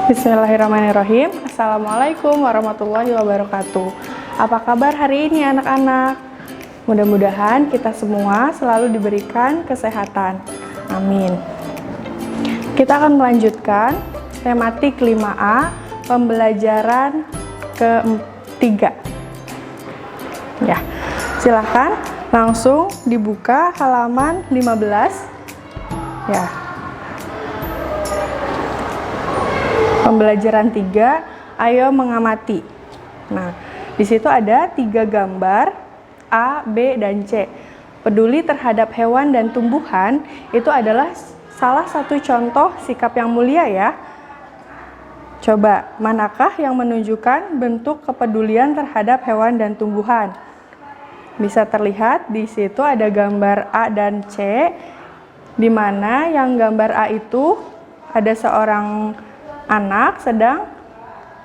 Bismillahirrahmanirrahim. Assalamualaikum warahmatullahi wabarakatuh. Apa kabar hari ini anak-anak? Mudah-mudahan kita semua selalu diberikan kesehatan. Amin. Kita akan melanjutkan tematik 5A, pembelajaran ketiga. Ya, silahkan langsung dibuka halaman 15. Ya. Pembelajaran 3, ayo mengamati. Nah, di situ ada 3 gambar A, B, dan C. Peduli terhadap hewan dan tumbuhan itu adalah salah satu contoh sikap yang mulia ya. Coba, manakah yang menunjukkan bentuk kepedulian terhadap hewan dan tumbuhan? Bisa terlihat di situ ada gambar A dan C, di mana yang gambar A itu ada seorang anak sedang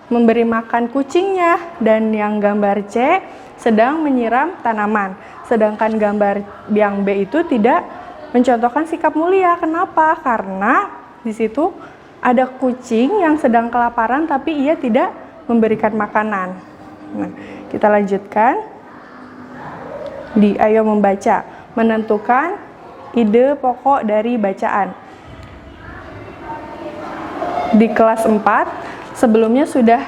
memberi makan kucingnya, dan yang gambar C sedang menyiram tanaman. Sedangkan gambar yang B itu tidak mencontohkan sikap mulia. Kenapa? Karena di situ ada kucing yang sedang kelaparan tapi ia tidak memberikan makanan. Nah, kita lanjutkan. Di ayo membaca, menentukan ide pokok dari bacaan. Di kelas 4 sebelumnya sudah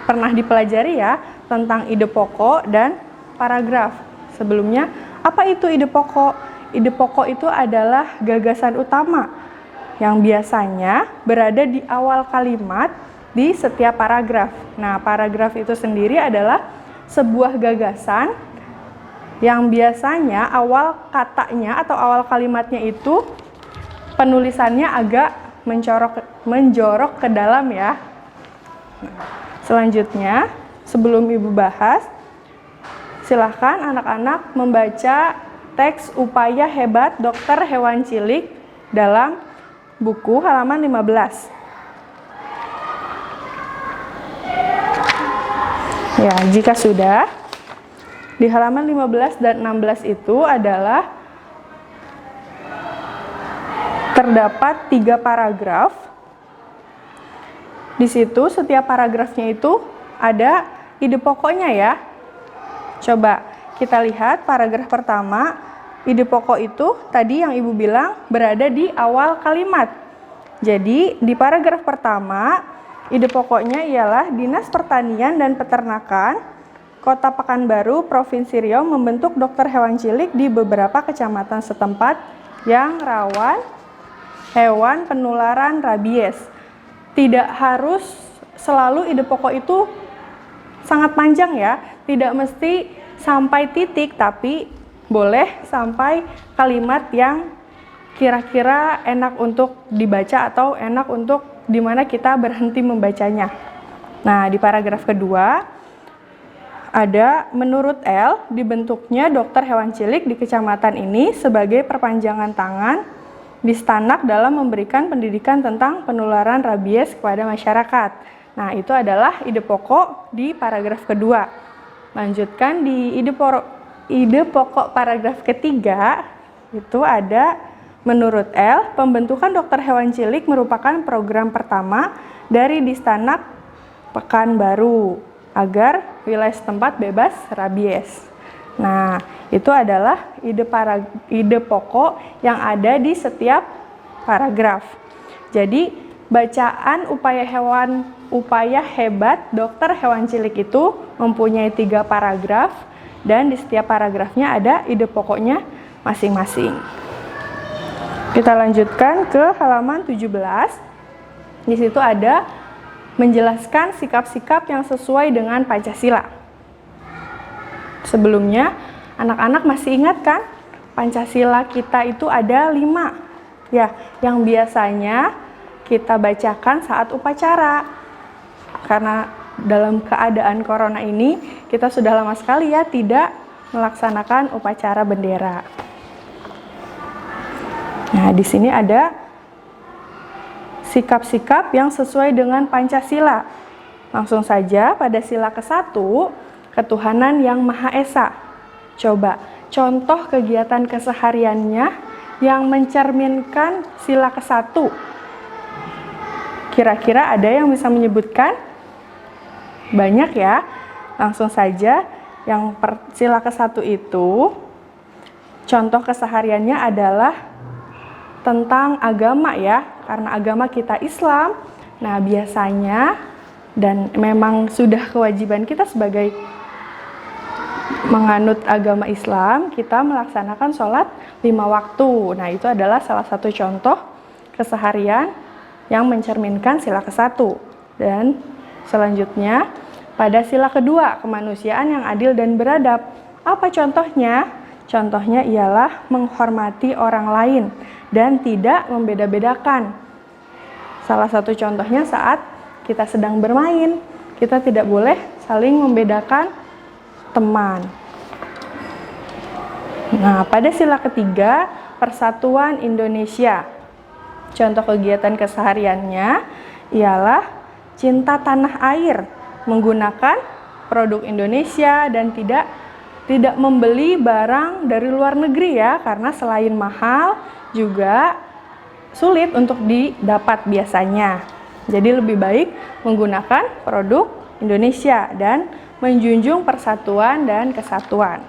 pernah dipelajari ya tentang ide pokok dan paragraf. Sebelumnya, apa itu ide pokok? Ide pokok itu adalah gagasan utama yang biasanya berada di awal kalimat di setiap paragraf. Nah, paragraf itu sendiri adalah sebuah gagasan yang biasanya awal katanya atau awal kalimatnya itu penulisannya agak menjorok ke dalam ya. Selanjutnya, sebelum Ibu bahas, silahkan anak-anak membaca teks upaya hebat dokter hewan cilik dalam buku halaman 15. Ya, jika sudah, di halaman 15 dan 16 itu adalah terdapat 3 paragraf. Di situ setiap paragrafnya itu ada ide pokoknya ya. Coba kita lihat paragraf pertama. Ide pokok itu tadi yang Ibu bilang berada di awal kalimat. Jadi di paragraf pertama, ide pokoknya ialah Dinas Pertanian dan Peternakan Kota Pekanbaru, Provinsi Riau membentuk dokter hewan cilik di beberapa kecamatan setempat yang rawan hewan penularan rabies. Tidak harus selalu ide pokok itu sangat panjang ya, tidak mesti sampai titik, tapi boleh sampai kalimat yang kira-kira enak untuk dibaca atau enak untuk dimana kita berhenti membacanya. Nah, di paragraf kedua ada menurut L, dibentuknya dokter hewan cilik di kecamatan ini sebagai perpanjangan tangan Distanak dalam memberikan pendidikan tentang penularan rabies kepada masyarakat. Nah, itu adalah ide pokok di paragraf kedua. Lanjutkan di ide pokok paragraf ketiga, itu ada menurut L, pembentukan dokter hewan cilik merupakan program pertama dari Distanak Pekanbaru agar wilayah setempat bebas rabies. Nah, itu adalah ide pokok yang ada di setiap paragraf. Jadi, bacaan upaya hebat dokter hewan cilik itu mempunyai 3 paragraf dan di setiap paragrafnya ada ide pokoknya masing-masing. Kita lanjutkan ke halaman 17. Di situ ada menjelaskan sikap-sikap yang sesuai dengan Pancasila. Sebelumnya, anak-anak masih ingat kan? Pancasila kita itu ada 5. Ya, yang biasanya kita bacakan saat upacara. Karena dalam keadaan corona ini, kita sudah lama sekali ya tidak melaksanakan upacara bendera. Nah, di sini ada sikap-sikap yang sesuai dengan Pancasila. Langsung saja pada sila ke-1, ketuhanan yang Maha Esa. Coba, contoh kegiatan kesehariannya yang mencerminkan sila ke-1. Kira-kira ada yang bisa menyebutkan? Banyak ya. Langsung saja, sila ke-1 itu contoh kesehariannya adalah tentang agama ya, karena agama kita Islam. Nah, biasanya dan memang sudah kewajiban kita sebagai menganut agama Islam, kita melaksanakan sholat 5 waktu. Nah, itu adalah salah satu contoh keseharian yang mencerminkan sila ke-1. Dan selanjutnya, pada sila kedua, kemanusiaan yang adil dan beradab. Apa contohnya? Contohnya ialah menghormati orang lain dan tidak membeda-bedakan. Salah satu contohnya saat kita sedang bermain, kita tidak boleh saling membedakan teman. Nah, pada sila ketiga, Persatuan Indonesia. Contoh kegiatan kesehariannya ialah cinta tanah air, menggunakan produk Indonesia dan tidak membeli barang dari luar negeri ya, karena selain mahal juga sulit untuk didapat biasanya. Jadi lebih baik menggunakan produk Indonesia dan menjunjung persatuan dan kesatuan.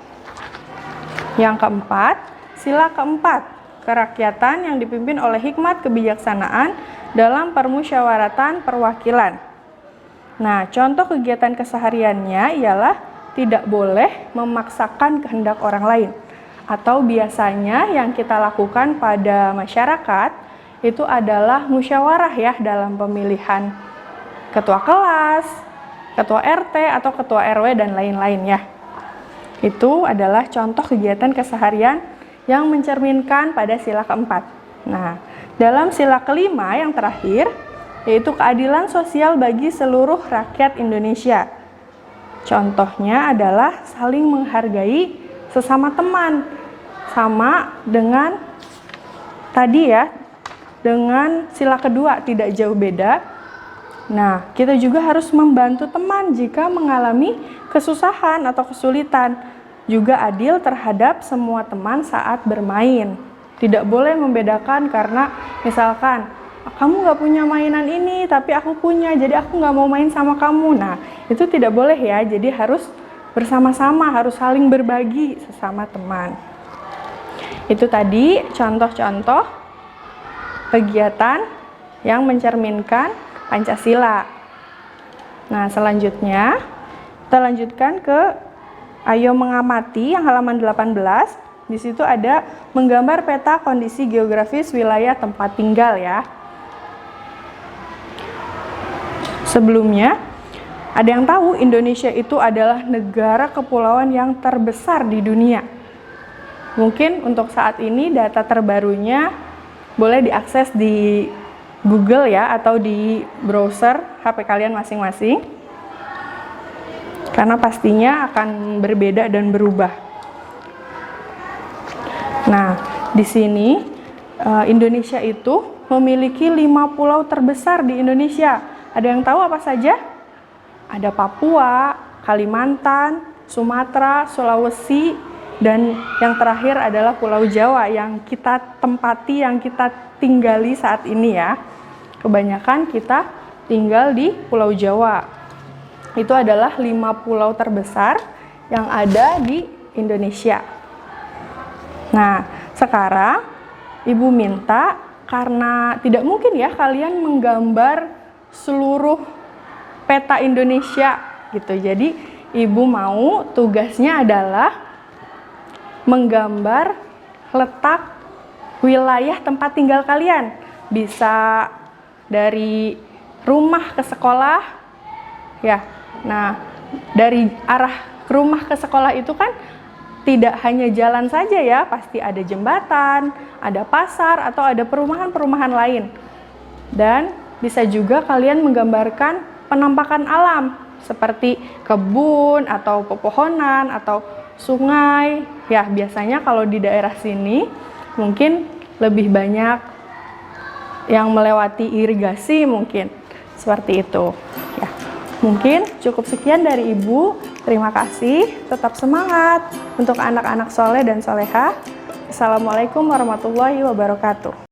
Yang keempat, sila keempat, kerakyatan yang dipimpin oleh hikmat kebijaksanaan dalam permusyawaratan perwakilan. Nah, contoh kegiatan kesehariannya ialah tidak boleh memaksakan kehendak orang lain. Atau biasanya yang kita lakukan pada masyarakat itu adalah musyawarah ya, dalam pemilihan ketua kelas, ketua RT atau ketua RW dan lain-lain ya. Itu adalah contoh kegiatan keseharian yang mencerminkan pada sila keempat. Nah, dalam sila kelima yang terakhir, yaitu keadilan sosial bagi seluruh rakyat Indonesia. Contohnya adalah saling menghargai sesama teman, sama dengan tadi ya, dengan sila kedua tidak jauh beda. Nah, kita juga harus membantu teman jika mengalami kesusahan atau kesulitan. Juga adil terhadap semua teman saat bermain. Tidak boleh membedakan karena misalkan, kamu nggak punya mainan ini, tapi aku punya, jadi aku nggak mau main sama kamu. Nah, itu tidak boleh ya, jadi harus bersama-sama, harus saling berbagi sesama teman. Itu tadi contoh-contoh kegiatan yang mencerminkan Pancasila. Nah, selanjutnya kita lanjutkan ke Ayo Mengamati yang halaman 18. Di situ ada menggambar peta kondisi geografis wilayah tempat tinggal ya. Sebelumnya, ada yang tahu Indonesia itu adalah negara kepulauan yang terbesar di dunia. Mungkin untuk saat ini data terbarunya boleh diakses di Google ya, atau di browser HP kalian masing-masing. Karena pastinya akan berbeda dan berubah. Nah, di sini Indonesia itu memiliki 5 pulau terbesar di Indonesia. Ada yang tahu apa saja? Ada Papua, Kalimantan, Sumatera, Sulawesi, dan yang terakhir adalah Pulau Jawa yang kita tempati, yang kita tinggali saat ini ya. Kebanyakan kita tinggal di Pulau Jawa. Itu adalah 5 pulau terbesar yang ada di Indonesia. Nah, sekarang Ibu minta, karena tidak mungkin ya kalian menggambar seluruh peta Indonesia gitu. Jadi Ibu mau tugasnya adalah menggambar letak wilayah tempat tinggal kalian. Bisa dari rumah ke sekolah ya. Nah, dari arah rumah ke sekolah itu kan tidak hanya jalan saja ya, pasti ada jembatan, ada pasar, atau ada perumahan-perumahan lain. Dan bisa juga kalian menggambarkan penampakan alam seperti kebun atau pepohonan atau sungai. Ya, biasanya kalau di daerah sini mungkin lebih banyak yang melewati irigasi mungkin. Seperti itu. Ya. Mungkin cukup sekian dari Ibu. Terima kasih. Tetap semangat untuk anak-anak soleh dan soleha. Assalamualaikum warahmatullahi wabarakatuh.